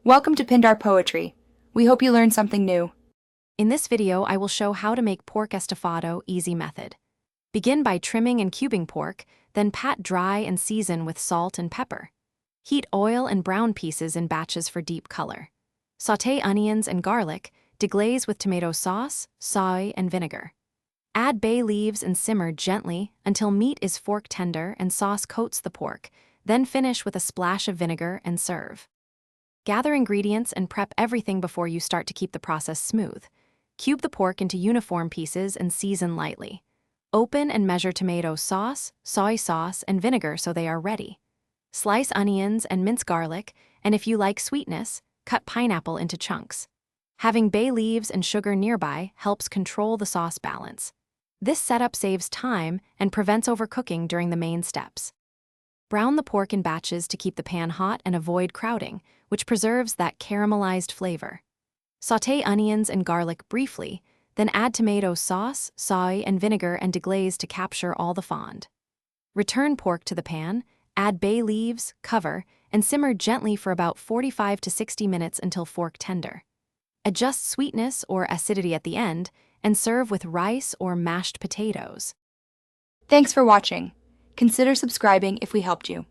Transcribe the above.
Welcome to Pindar Poetry. We hope you learned something new. In this video, I will show how to make pork estofado easy method. Begin by trimming and cubing pork, then pat dry and season with salt and pepper. Heat oil and brown pieces in batches for deep color. Sauté onions and garlic, deglaze with tomato sauce, soy, and vinegar. Add bay leaves and simmer gently until meat is fork tender and sauce coats the pork, then finish with a splash of vinegar and serve. Gather ingredients and prep everything before you start to keep the process smooth. Cube the pork into uniform pieces and season lightly. Open and measure tomato sauce, soy sauce, and vinegar so they are ready. Slice onions and mince garlic, and if you like sweetness, cut pineapple into chunks. Having bay leaves and sugar nearby helps control the sauce balance. This setup saves time and prevents overcooking during the main steps. Brown the pork in batches to keep the pan hot and avoid crowding, which preserves that caramelized flavor. Sauté onions and garlic briefly, then add tomato sauce, soy, and vinegar and deglaze to capture all the fond. Return pork to the pan, add bay leaves, cover, and simmer gently for about 45 to 60 minutes until fork tender. Adjust sweetness or acidity at the end, and serve with rice or mashed potatoes. Thanks for watching. Consider subscribing if we helped you.